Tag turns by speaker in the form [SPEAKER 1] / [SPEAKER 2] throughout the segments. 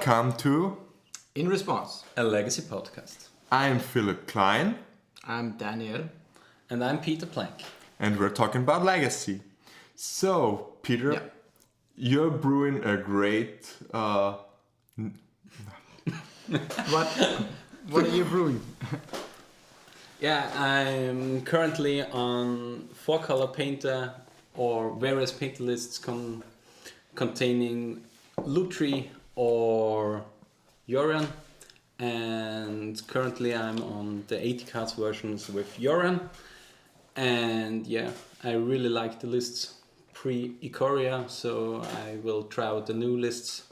[SPEAKER 1] Welcome to
[SPEAKER 2] In Response,
[SPEAKER 3] a legacy podcast.
[SPEAKER 1] I'm Philipp Klein
[SPEAKER 2] I'm Daniel.
[SPEAKER 3] And I'm Peter Plank.
[SPEAKER 1] and we're talking about legacy. So, Peter,
[SPEAKER 2] Yeah.
[SPEAKER 1] you're brewing a great...
[SPEAKER 2] What are you brewing?
[SPEAKER 3] Yeah, I'm currently on 4-color painter or various painter lists containing Lutri or Yoran. And currently I'm on the 80 cards versions with Yoran. And yeah, I really like the lists pre-Ikoria, so I will try out the new lists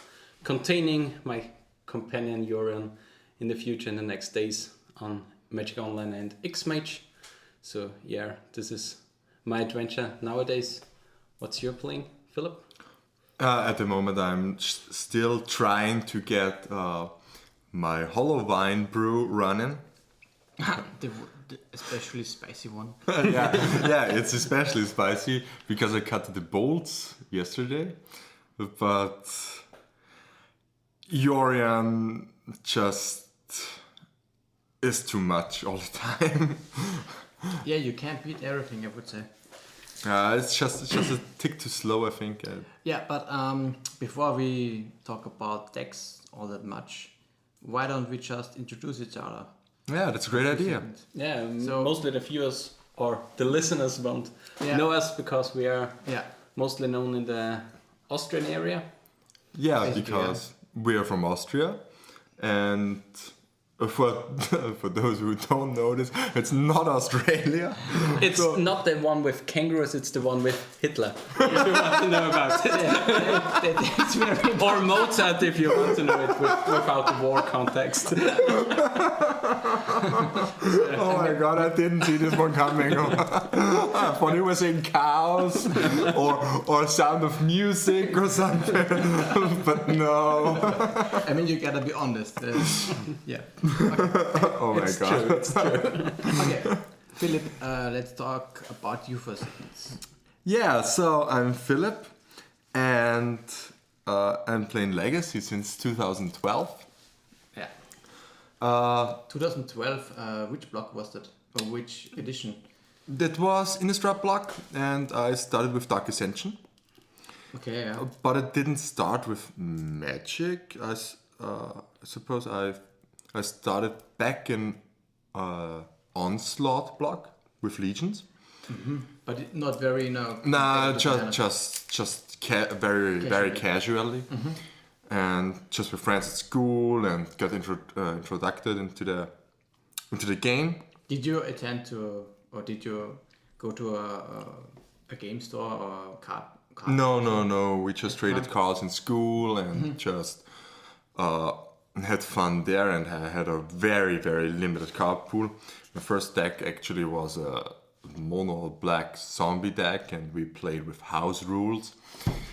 [SPEAKER 3] containing my companion Yoran in the future, in the next days on Magic Online and X-Mage. So yeah, this is my adventure nowadays. What's your playing, Philip?
[SPEAKER 1] At the moment, I'm still trying to get my Hollow Vine brew running.
[SPEAKER 2] the especially spicy one.
[SPEAKER 1] yeah, it's especially spicy because I cut the bolts yesterday. But Yorian just is too much all the time.
[SPEAKER 2] Yeah, you can't beat everything, I would say.
[SPEAKER 1] It's just a tick too slow, I think.
[SPEAKER 2] Yeah, but before we talk about decks all that much, why don't we just introduce each other?
[SPEAKER 1] Yeah, that's a great idea.
[SPEAKER 3] Yeah,
[SPEAKER 2] So-
[SPEAKER 3] mostly the viewers or the listeners won't
[SPEAKER 2] Yeah.
[SPEAKER 3] know us because we are
[SPEAKER 2] Yeah,
[SPEAKER 3] mostly known in the Austrian area.
[SPEAKER 1] Yeah,
[SPEAKER 2] Basically,
[SPEAKER 1] because we are from Austria, and for those who don't know this, it's not Australia.
[SPEAKER 3] It's not the one with kangaroos, it's the one with Hitler. If you want to know about it.
[SPEAKER 2] that's very
[SPEAKER 3] Or Mozart, if you want to know it without the war context.
[SPEAKER 1] Oh my god, I didn't see this one coming. I thought he was saying cows or sound of music or something, but no.
[SPEAKER 2] I mean, you gotta be honest. Yeah.
[SPEAKER 1] Oh my god.
[SPEAKER 3] It's true.
[SPEAKER 2] Okay, Philip, let's talk about you for a second.
[SPEAKER 1] Yeah, so I'm Philip, and I'm playing Legacy since 2012.
[SPEAKER 2] Yeah.
[SPEAKER 1] Uh,
[SPEAKER 2] 2012, which block was that? Or which edition?
[SPEAKER 1] that was Innistrad block, and I started with Dark Ascension.
[SPEAKER 2] Okay, yeah.
[SPEAKER 1] But it didn't start with Magic. I suppose I started back in Onslaught block with Legions.
[SPEAKER 2] But not very,
[SPEAKER 1] Nah,
[SPEAKER 2] competitive
[SPEAKER 1] just very casually, and just with friends at school, and got introduced into the game.
[SPEAKER 2] Did you attend to, or did you go to a game store or card?
[SPEAKER 1] No. We just traded cards in school and just had fun there, and I had a very, very limited card pool. My first deck actually was a mono black zombie deck, and we played with house rules.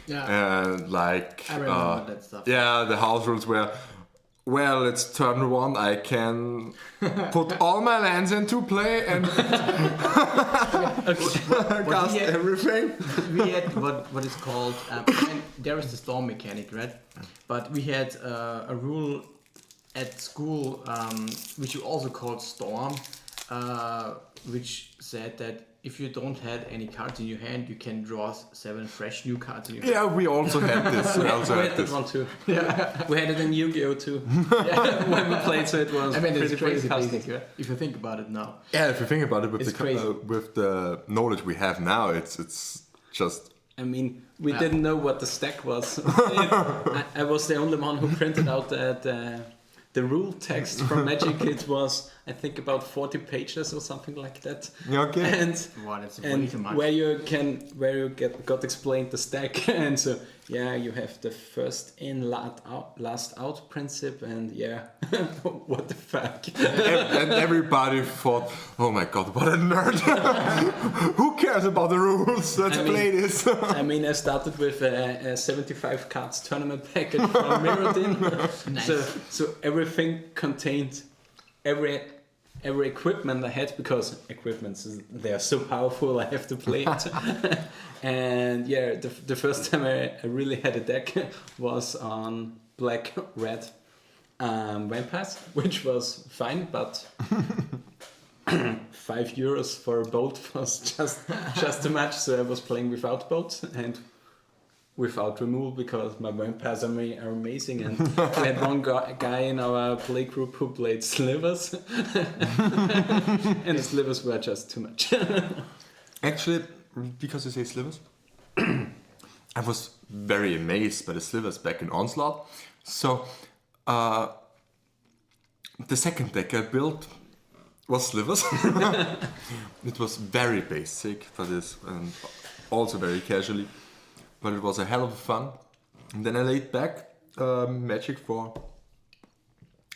[SPEAKER 2] Yeah.
[SPEAKER 1] And like,
[SPEAKER 2] I remember that stuff.
[SPEAKER 1] yeah, the house rules were, well, it's turn 1, I can put all my lands into play and cast
[SPEAKER 2] we had-
[SPEAKER 1] everything.
[SPEAKER 2] We had what is called, and there is the storm mechanic, right? But we had a rule at school, which you also called storm, which said that if you don't have any cards in your hand, you can draw 7 fresh new cards in your hand.
[SPEAKER 1] Yeah, we also had this.
[SPEAKER 3] We had that one too. We had it in Yu-Gi-Oh too. When we played, so it was
[SPEAKER 2] I mean,
[SPEAKER 3] pretty
[SPEAKER 2] it's crazy,
[SPEAKER 3] fantastic.
[SPEAKER 2] basically, right? If you think about it now.
[SPEAKER 1] Yeah, if you think about it,
[SPEAKER 2] It's crazy.
[SPEAKER 1] with the knowledge we have now, it's just
[SPEAKER 3] I mean, we didn't know what the stack was. I was the only one who printed out the rule text from Magic. It was, I think, about 40 pages or something like that.
[SPEAKER 1] okay.
[SPEAKER 3] And
[SPEAKER 2] Wow, that's way
[SPEAKER 3] and
[SPEAKER 2] too much.
[SPEAKER 3] where you got explained the stack, and so yeah, you have the first in, last out principle, and yeah, what the fuck.
[SPEAKER 1] And everybody thought, oh my god, what a nerd. Who cares about the rules? Let's play this.
[SPEAKER 3] I mean, I started with a 75 cards tournament package from Mirrodin.
[SPEAKER 2] Nice.
[SPEAKER 3] So everything contained every equipment I had, because equipments, they are so powerful, I have to play it. And yeah, the first time I really had a deck was on black red vampires, which was fine, but €5 for a boat was just too much. So I was playing without boats and without removal because my vampires are amazing. And we had one guy in our play group who played slivers, and the slivers were just too much.
[SPEAKER 1] Actually, because you say slivers, I was very amazed by the slivers back in Onslaught. So, the second deck I built was slivers. It was very basic, that is, and also very casually, but it was a hell of fun. And then I laid back Magic for,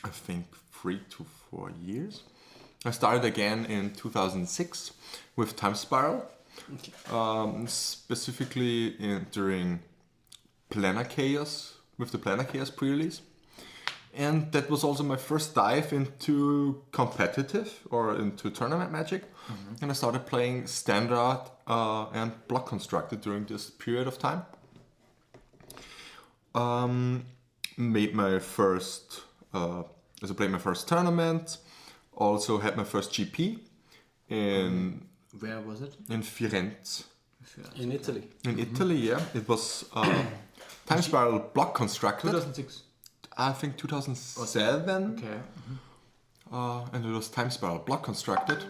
[SPEAKER 1] I think, 3 to 4 years. I started again in 2006 with Time Spiral, specifically during Planar Chaos, with the Planar Chaos pre-release. And that was also my first dive into competitive or into tournament Magic. And I started playing Standard and Block Constructed during this period of time. Made my first, as I played my first tournament. Also had my first GP in
[SPEAKER 2] Where was it?
[SPEAKER 1] in Firenze.
[SPEAKER 3] In Italy.
[SPEAKER 1] In Italy, yeah. It was Time Spiral Block Constructed.
[SPEAKER 2] 2006.
[SPEAKER 1] I think 2007.
[SPEAKER 2] Okay.
[SPEAKER 1] And it was Time Spiral Block Constructed.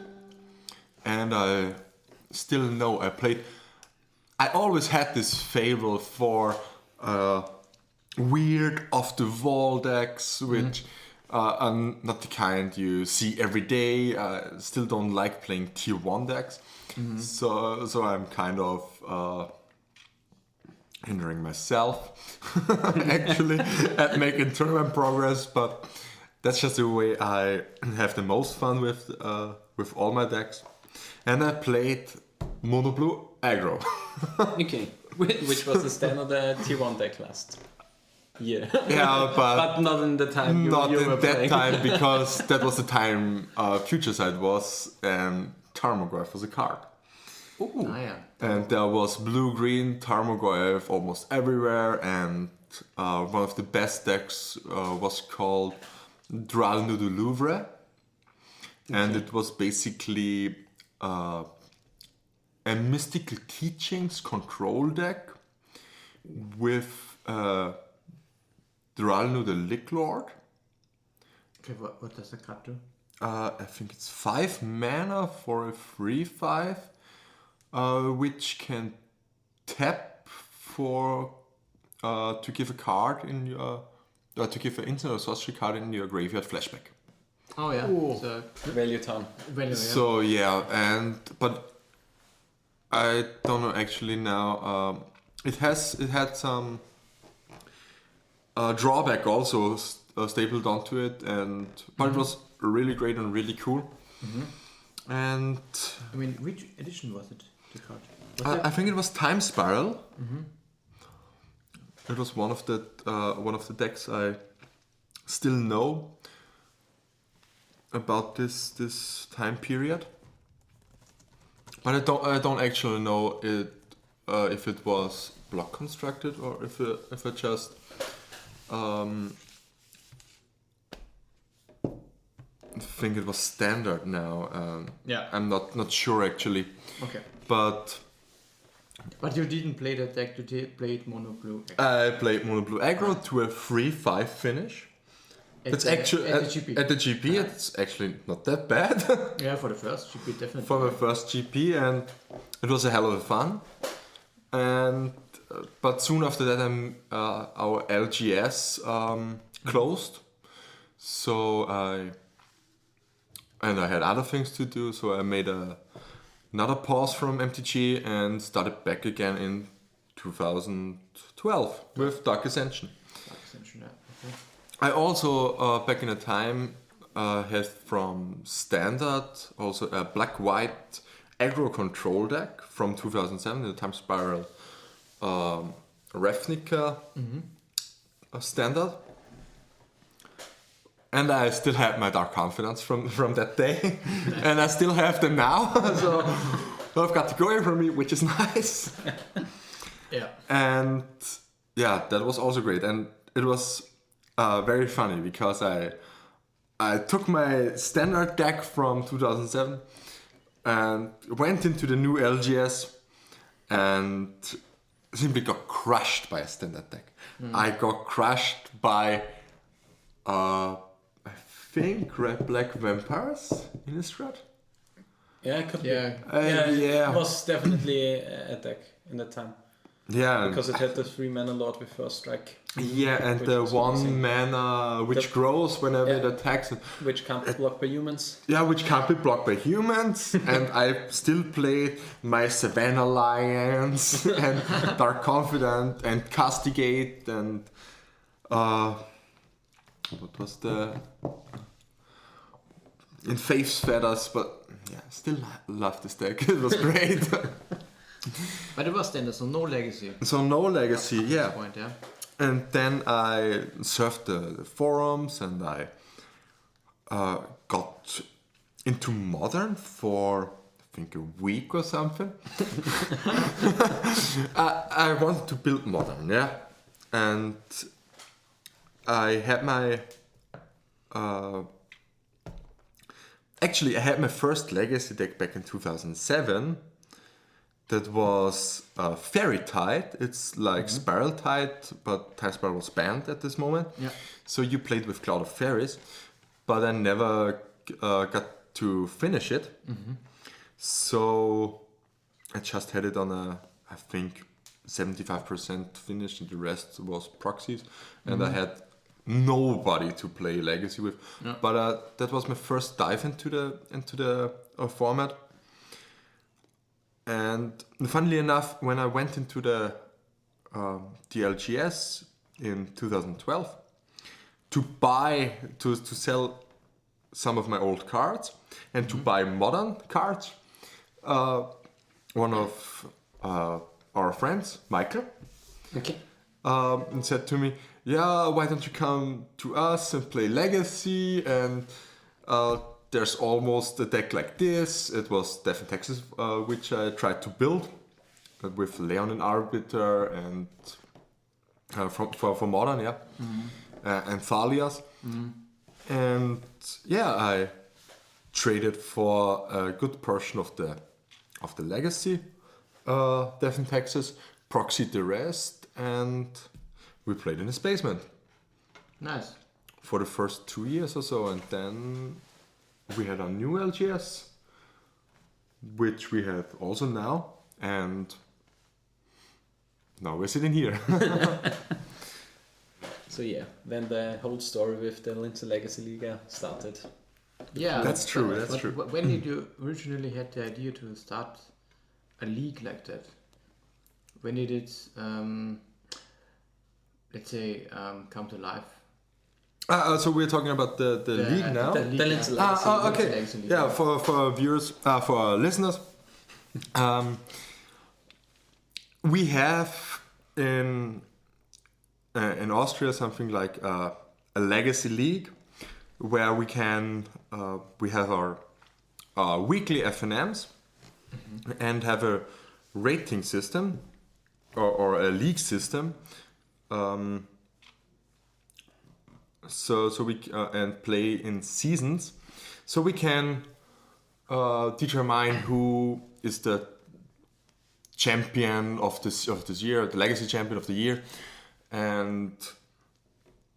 [SPEAKER 1] And I still know I always had this favor for weird off-the-wall decks, which are not the kind you see every day. I still don't like playing tier 1 decks. So I'm kind of hindering myself actually at making tournament progress, but that's just the way I have the most fun with all my decks. And I played Mono Blue Aggro.
[SPEAKER 3] Okay, which was the standard tier 1 deck last year.
[SPEAKER 1] Yeah,
[SPEAKER 3] but not in the time you were playing.
[SPEAKER 1] Time, because that was the time Future Sight was and Tarmogoyf was a card.
[SPEAKER 3] Ooh.
[SPEAKER 2] Ah, yeah.
[SPEAKER 1] And there was blue-green Tarmogoyf almost everywhere, and one of the best decks was called Dralnu du Louvre. And it was basically a Mystical Teachings control deck with Dralnu the Lick Lord.
[SPEAKER 2] Okay, what does the card do?
[SPEAKER 1] I think it's 5 mana for a 3/5, which can tap for to give a card in your to give an instant or sorcery card in your graveyard flashback.
[SPEAKER 2] Oh yeah.
[SPEAKER 3] Ooh.
[SPEAKER 2] So,
[SPEAKER 3] Value town.
[SPEAKER 2] yeah.
[SPEAKER 1] So yeah, but I don't know actually now. It had some drawback also stapled onto it, but it was really great and really cool. And
[SPEAKER 2] I mean, which edition was it? The card.
[SPEAKER 1] I think it was Time Spiral. It was one of the decks I still know about this time period, but I don't actually know it if it was block constructed or if it just I think it was standard now.
[SPEAKER 2] Yeah.
[SPEAKER 1] I'm not sure actually,
[SPEAKER 2] Okay.
[SPEAKER 1] but
[SPEAKER 2] But you didn't play that deck. You played Mono Blue.
[SPEAKER 1] I played Mono Blue Aggro to a 3/5 finish. It's actually
[SPEAKER 2] at the GP.
[SPEAKER 1] At the GP, it's actually not that bad
[SPEAKER 2] Yeah, for the first GP, definitely.
[SPEAKER 1] for my first GP, and it was a hell of a fun. And but soon after that, our LGS closed, so I had other things to do, so I made another pause from MTG and started back again in 2012 with Dark Ascension.
[SPEAKER 2] Yeah, okay.
[SPEAKER 1] I also, back in the time, had from Standard also a black-white aggro control deck from 2007, the Time Spiral Ravnica Standard. And I still had my Dark Confidence from that day. And I still have them now. So I've got to go from me, which is nice.
[SPEAKER 2] Yeah.
[SPEAKER 1] And yeah, that was also great. And it was very funny because I took my standard deck from 2007 and went into the new LGS and simply got crushed by a standard deck. I got crushed by I think Red Black Vampires in Innistrad.
[SPEAKER 3] Yeah, it could
[SPEAKER 2] Yeah.
[SPEAKER 3] be.
[SPEAKER 1] Yeah.
[SPEAKER 3] It was definitely a deck in that time.
[SPEAKER 1] Yeah,
[SPEAKER 3] Because it had the 3 mana lord with first strike.
[SPEAKER 1] yeah, and
[SPEAKER 3] Which
[SPEAKER 1] the
[SPEAKER 3] was
[SPEAKER 1] one
[SPEAKER 3] amazing.
[SPEAKER 1] mana which
[SPEAKER 3] The-
[SPEAKER 1] grows whenever
[SPEAKER 3] Yeah.
[SPEAKER 1] it attacks.
[SPEAKER 3] Which can't be blocked by humans.
[SPEAKER 1] Yeah, which can't be blocked by humans. And I still played my Savannah Lions and Dark Confidant and Castigate and what was the in Faith's Feathers, but yeah, still love this deck. It was great.
[SPEAKER 2] But it was standard, so no legacy.
[SPEAKER 1] So no legacy,
[SPEAKER 2] At
[SPEAKER 1] yeah.
[SPEAKER 2] this point, yeah.
[SPEAKER 1] And then I surfed the forums and I got into Modern for I think a week or something. I wanted to build Modern, yeah. And I had my actually I had my first legacy deck back in 2007. That was Fairy Tide. It's like Spiral Tide, but Time Spiral was banned at this moment.
[SPEAKER 2] Yeah.
[SPEAKER 1] So you played with Cloud of Fairies, but I never got to finish it. So I just had it on a, I think, 75% finished, and the rest was proxies. And I had nobody to play Legacy with.
[SPEAKER 2] Yeah.
[SPEAKER 1] But that was my first dive into the format. And funnily enough, when I went into the LGS in 2012 to sell some of my old cards and to buy modern cards, one of our friends, Michael,
[SPEAKER 3] Okay.
[SPEAKER 1] said to me, "Yeah, why don't you come to us and play Legacy? And there's almost a deck like this." It was Death in Texas, which I tried to build with Leon and Arbiter and for Modern, yeah, and Thalias. And yeah, I traded for a good portion of the Legacy Death in Texas, proxied the rest, and we played in his basement
[SPEAKER 2] Nice.
[SPEAKER 1] for the first 2 years or so, and then we had a new LGS, which we have also now, and now we're sitting here.
[SPEAKER 3] So yeah, then the whole story with the Lindsay Legacy Liga started.
[SPEAKER 2] Yeah.
[SPEAKER 1] That's true,
[SPEAKER 2] but-
[SPEAKER 1] that's
[SPEAKER 2] but
[SPEAKER 1] true.
[SPEAKER 2] When did you originally had the idea to start a league like that? When did it, let's say, come to life?
[SPEAKER 1] So we're talking about the league now.
[SPEAKER 2] The league,
[SPEAKER 3] The Lindsay
[SPEAKER 2] yeah.
[SPEAKER 3] Legacy
[SPEAKER 1] Ah,
[SPEAKER 3] League.
[SPEAKER 1] okay.
[SPEAKER 2] Legacy League,
[SPEAKER 1] Yeah, for viewers, for our listeners, we have in Austria something like a legacy league where we can we have our weekly FNMs and have a rating system or a league system. So we and play in seasons, so we can determine who is the champion of this year, the legacy champion of the year, and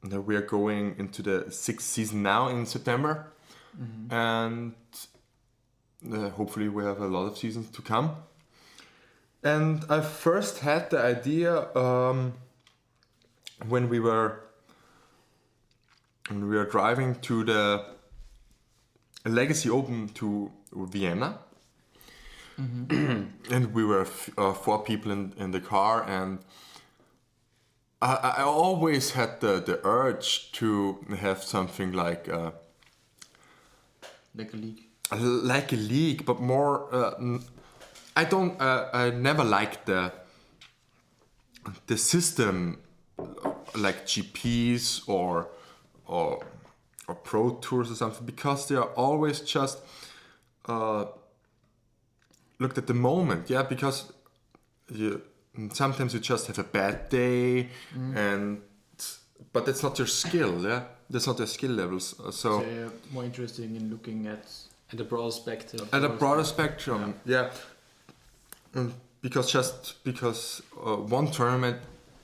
[SPEAKER 1] we are going into the 6th season now in September, and hopefully we have a lot of seasons to come. And I first had the idea when we were driving to the Legacy Open to Vienna. And we were 4 people in the car, and I always had the urge to have something like
[SPEAKER 2] Like a league.
[SPEAKER 1] a league, but more. I never liked the system like GPs or Pro Tours or something, because they are always just looked at the moment, yeah, because sometimes you just have a bad day and but that's not your skill. Yeah, that's not your skill levels. So
[SPEAKER 2] They're more interesting in looking at
[SPEAKER 3] At a broad spectrum.
[SPEAKER 1] at a broader spectrum, yeah. Because one tournament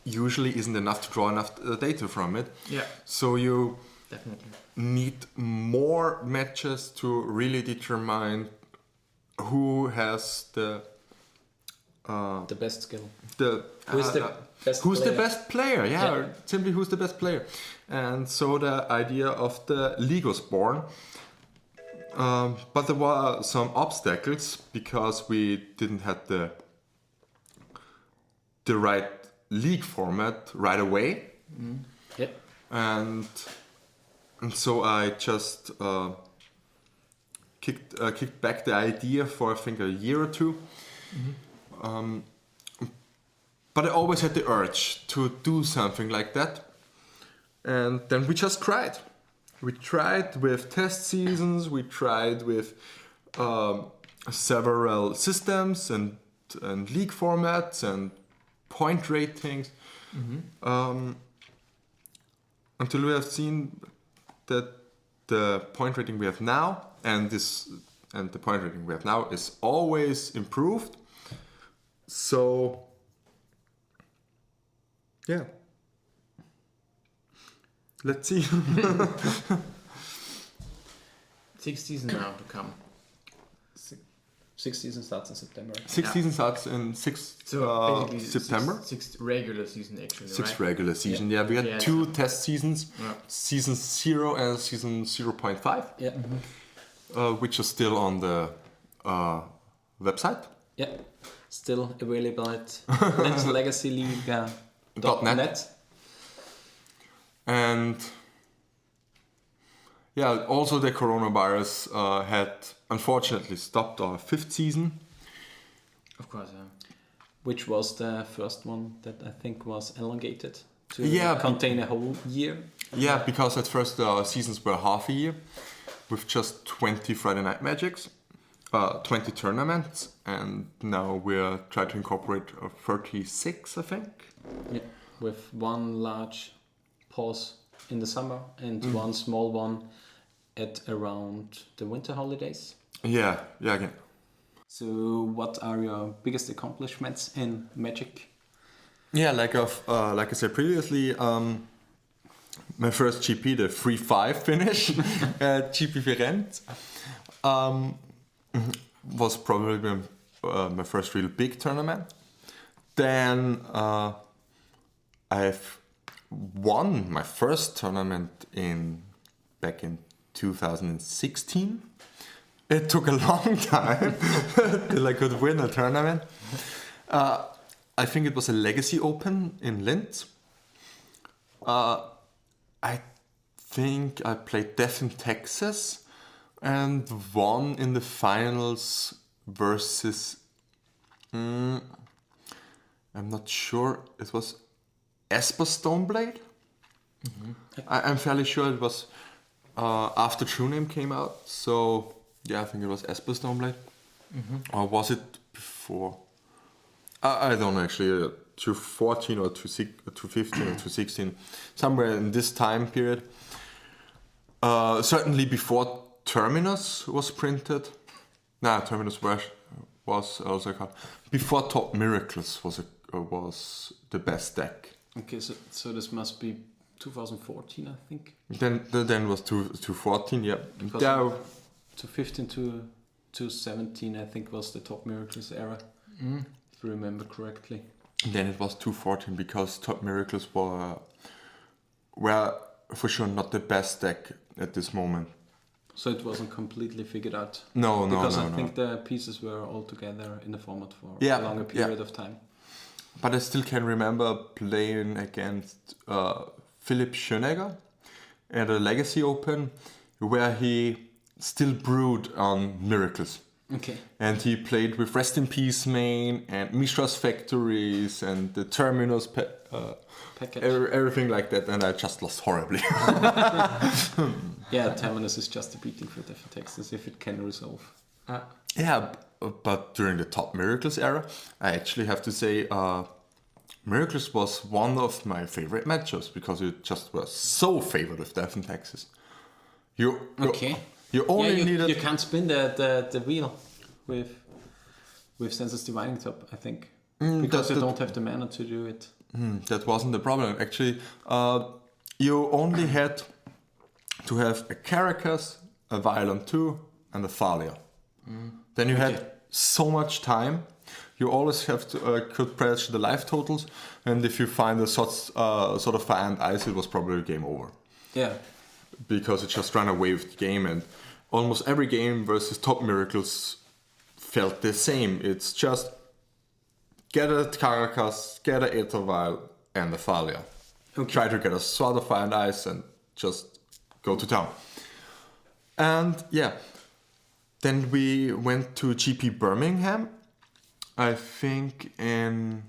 [SPEAKER 1] usually isn't enough to draw enough data from it.
[SPEAKER 2] Yeah,
[SPEAKER 1] So you
[SPEAKER 2] definitely.
[SPEAKER 1] need more matches to really determine who has the
[SPEAKER 3] best skill.
[SPEAKER 1] who's the best player. Yeah, or simply who's the best player. And so the idea of the league was born. But there were some obstacles because we didn't have the right league format right away.
[SPEAKER 3] Yep.
[SPEAKER 1] And so I just kicked back the idea for I think a year or two. But I always had the urge to do something like that. And then we just tried. We tried with test seasons, we tried with several systems and league formats and point ratings. Until we have seen that the point rating we have now and the point rating we have now is always improved. So yeah. Let's see.
[SPEAKER 2] 6 seasons now to come.
[SPEAKER 3] 6 season starts in September.
[SPEAKER 1] Sixth season starts in
[SPEAKER 2] Basically
[SPEAKER 1] September.
[SPEAKER 2] Sixth regular season actually,
[SPEAKER 1] Sixth
[SPEAKER 2] right?
[SPEAKER 1] regular season. Yeah, we had 2 test seasons,
[SPEAKER 2] Yeah.
[SPEAKER 1] season 0 and season 0.5,
[SPEAKER 3] Yeah.
[SPEAKER 1] which are still on the website.
[SPEAKER 3] Yeah. Still available at legacyleague.net.
[SPEAKER 1] And yeah, also the coronavirus had unfortunately stopped our 5th season.
[SPEAKER 2] Of course, yeah.
[SPEAKER 3] Which was the first one that I think was elongated to
[SPEAKER 1] Yeah.
[SPEAKER 3] contain a whole year.
[SPEAKER 1] Yeah, because at first the seasons were half a year with just 20 Friday Night Magics, 20 tournaments, and now we're trying to incorporate 36, I think.
[SPEAKER 3] Yeah. With one large pause in the summer and one small one at around the winter holidays.
[SPEAKER 1] Yeah, again.
[SPEAKER 3] So what are your biggest accomplishments in Magic?
[SPEAKER 1] Yeah, like I said previously, my first GP, the 3-5 finish at GP Firenze, was probably my first real big tournament. Then I've won my first tournament back in 2016. It took a long time till I could win a tournament. I think it was a Legacy Open in Linz. I think I played Death in Texas and won in the finals versus... I'm not sure. It was Esper Stoneblade. I'm fairly sure it was after True Name came out. So yeah, I think it was Esper Stoneblade. Or was it before? I don't know actually. 214 or 215 or 216, somewhere in this time period. Certainly before Terminus was printed. Terminus was also called. Before Top Miracles was the best deck.
[SPEAKER 3] Okay, so this must be 2014, I think.
[SPEAKER 1] Then was 214, yeah.
[SPEAKER 3] Because 2015 to 17, I think, was the Top Miracles era, if you remember correctly.
[SPEAKER 1] Then it was 214 because Top Miracles were for sure not the best deck at this moment.
[SPEAKER 3] So it wasn't completely figured out.
[SPEAKER 1] No.
[SPEAKER 3] Because I think the pieces were all together in the format for a longer period of time.
[SPEAKER 1] But I still can remember playing against Philipp Klein at a Legacy Open where he still brewed on Miracles.
[SPEAKER 3] Okay.
[SPEAKER 1] And he played with Rest in Peace main and Mishra's Factories and the Terminus package. Everything like that, and I just lost horribly.
[SPEAKER 3] Yeah, Terminus is just a beating for Death in Texas if it can resolve.
[SPEAKER 1] Yeah, but during the Top Miracles era, I actually have to say Miracles was one of my favorite matchups because you just were so favored with Death and Taxes. You only needed.
[SPEAKER 3] You can't spin the wheel with Senseless Divining Top, I think, because you don't have the mana to do it.
[SPEAKER 1] That wasn't the problem. Actually, you only had to have a Caracas, a Violent 2, and a Thalia. Then you had so much time. You always have to could press the life totals, and if you find a sort of Fire and Ice, it was probably game over.
[SPEAKER 3] Yeah.
[SPEAKER 1] Because it just ran away with the game, and almost every game versus Top Miracles felt the same. It's just get a Caracas, get a Aether Vial, and a Thalia. Try to get a Sword of Fire and Ice, and just go to town. And yeah, then we went to GP Birmingham, I think in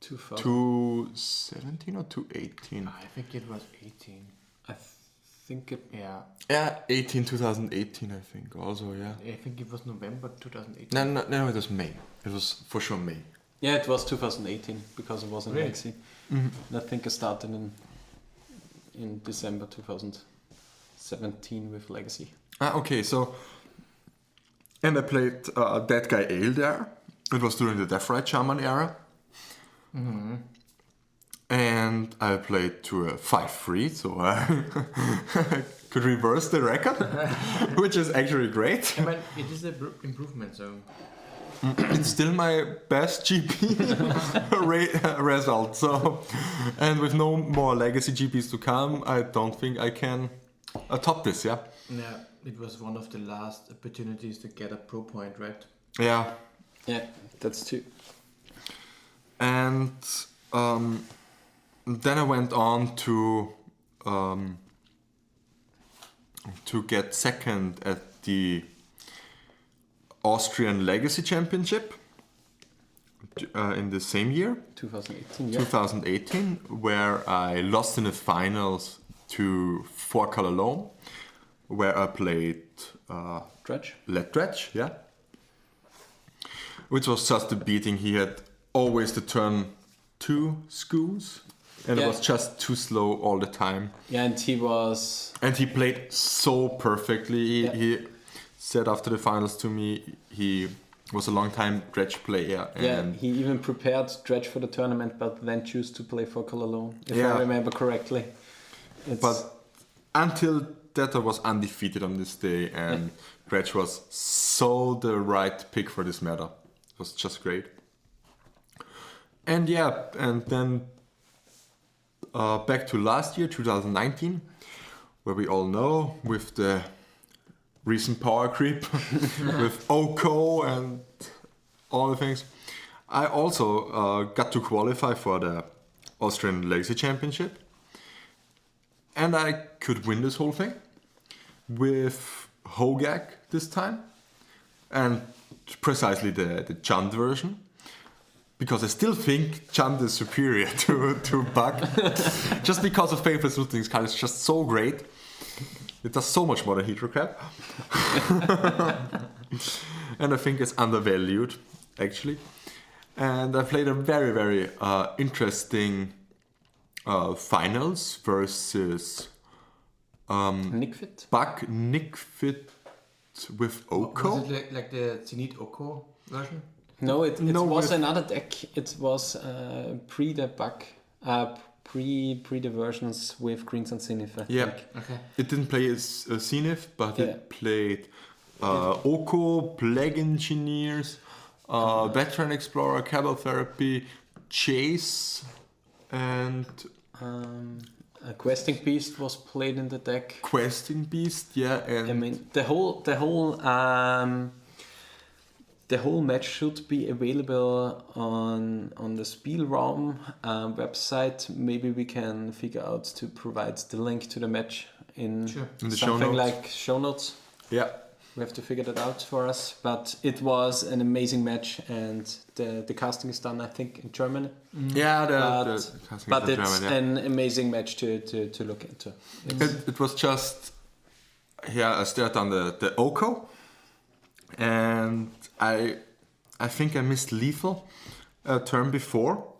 [SPEAKER 1] 2017 or 2018.
[SPEAKER 2] I think it was 18.
[SPEAKER 3] I think it.
[SPEAKER 2] Yeah.
[SPEAKER 1] 2018, I think. Also, yeah.
[SPEAKER 2] I think it was November 2018.
[SPEAKER 1] No, it was May. It was for sure May.
[SPEAKER 3] Yeah, it was 2018 because it was in
[SPEAKER 2] Really?
[SPEAKER 3] Legacy. I think I started in December 2017 with Legacy.
[SPEAKER 1] Okay, so... And I played That Guy Ale there. It was during the Deathrite Shaman era. And I played to a 5-3, so I could reverse the record, which is actually great.
[SPEAKER 2] I mean, it is an improvement, so...
[SPEAKER 1] It's still my best GP result. So, and with no more legacy GPs to come, I don't think I can top this. Yeah.
[SPEAKER 2] Yeah, it was one of the last opportunities to get a pro point, right?
[SPEAKER 1] Yeah.
[SPEAKER 3] Yeah, that's true.
[SPEAKER 1] And then I went on to get second at the Austrian Legacy Championship in the same year,
[SPEAKER 3] 2018. Yeah.
[SPEAKER 1] 2018, where I lost in the finals to 4-Color Loam, where I played
[SPEAKER 3] Dredge.
[SPEAKER 1] Let Dredge, yeah. Which was just a beating. He had always the turn 2 schools, and it was just too slow all the time.
[SPEAKER 3] Yeah, and he was...
[SPEAKER 1] And he played so perfectly. He said after the finals to me, he was a long time Dredge player. And
[SPEAKER 3] he even prepared Dredge for the tournament, but then chose to play for Color Loam, if I remember correctly.
[SPEAKER 1] But until that, I was undefeated on this day, and Dredge was so the right pick for this meta. It was just great. And and then back to last year, 2019, where we all know with the recent power creep with Oko and all the things. I also got to qualify for the Austrian Legacy Championship, and I could win this whole thing with Hogak this time, and precisely the Chant version, because I still think Chant is superior to Buck, just because of Faithless Looting's card is just so great. It does so much more than Heatrocrab. And I think it's undervalued, actually. And I played a very, very interesting finals versus
[SPEAKER 3] Nickfit?
[SPEAKER 1] Buck Nickfit with Oko.
[SPEAKER 2] Was it like the Zenith Oko version?
[SPEAKER 3] No, it
[SPEAKER 1] No,
[SPEAKER 3] was
[SPEAKER 1] with-
[SPEAKER 3] another deck. It was pre the Buck, pre the versions with Greens and Zenith, I
[SPEAKER 1] Yeah.
[SPEAKER 3] think.
[SPEAKER 2] Okay.
[SPEAKER 1] It didn't play as Zenith, but
[SPEAKER 3] Yeah.
[SPEAKER 1] it played Oko, Plague Engineers, Veteran Explorer, Cabal Therapy, Chase, and
[SPEAKER 3] A Questing Beast was played in the deck.
[SPEAKER 1] Questing Beast. Yeah, and
[SPEAKER 3] I mean, the whole match should be available on the Spielraum website. Maybe we can figure out to provide the link to the match in
[SPEAKER 1] In the show
[SPEAKER 3] something
[SPEAKER 1] notes.
[SPEAKER 3] like show notes.
[SPEAKER 1] yeah.
[SPEAKER 3] We have to figure that out for us. But it was an amazing match, and the casting is done, I think, in Germany.
[SPEAKER 1] Yeah,
[SPEAKER 3] But
[SPEAKER 1] the
[SPEAKER 3] it's
[SPEAKER 1] German, yeah.
[SPEAKER 3] an amazing match to look into.
[SPEAKER 1] It was just, I stared on the Oko, and I think I missed lethal a turn before,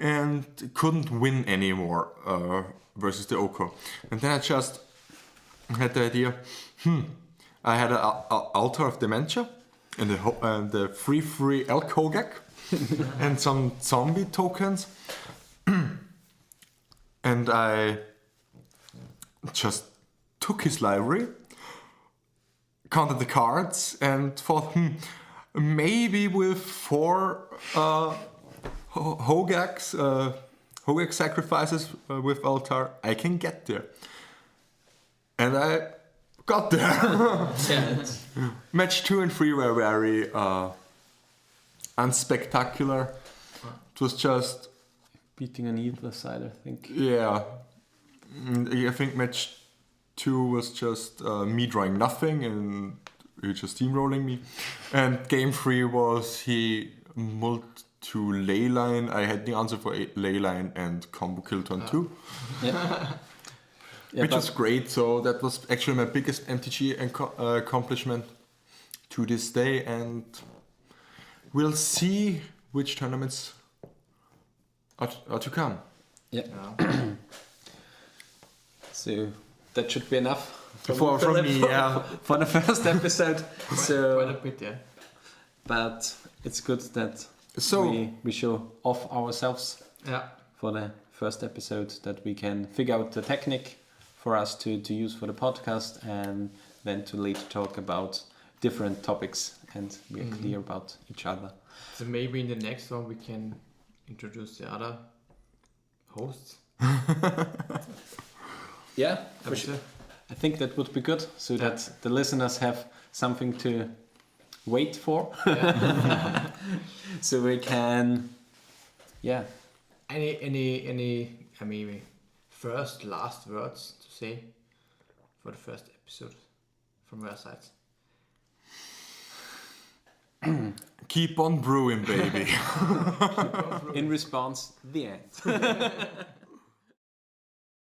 [SPEAKER 1] and couldn't win anymore versus the Oko. And then I just had the idea, I had an altar of dementia and the free elk Hogak and some zombie tokens. And I just took his library, counted the cards, and thought, maybe with 4 Hogak sacrifices with altar, I can get there. And I got there. Match 2 and 3 were very unspectacular. It was just
[SPEAKER 3] Beating on either side, I think.
[SPEAKER 1] yeah. I think match 2 was just me drawing nothing and he just steamrolling me. And game 3 was he mulled to leyline. I had the answer for leyline and combo kill turn 2.
[SPEAKER 3] Yeah. Yeah,
[SPEAKER 1] Which was great. So that was actually my biggest MTG accomplishment to this day. And we'll see which tournaments are to come.
[SPEAKER 3] Yeah. So that should be enough
[SPEAKER 1] For me, yeah.
[SPEAKER 3] for the first episode.
[SPEAKER 2] Quite a bit, yeah.
[SPEAKER 3] But it's good that
[SPEAKER 1] So
[SPEAKER 3] we show off ourselves
[SPEAKER 2] Yeah.
[SPEAKER 3] for the first episode, that we can figure out the technique for us to use for the podcast, and then to later talk about different topics, and we are clear about each other.
[SPEAKER 2] So maybe in the next one we can introduce the other hosts.
[SPEAKER 3] Yeah,
[SPEAKER 2] I would say.
[SPEAKER 3] I think that would be good, so that the listeners have something to wait for. So we can, yeah.
[SPEAKER 2] Any last words to say for the first episode from your sides?
[SPEAKER 1] keep on brewing, baby.
[SPEAKER 3] In response, the end.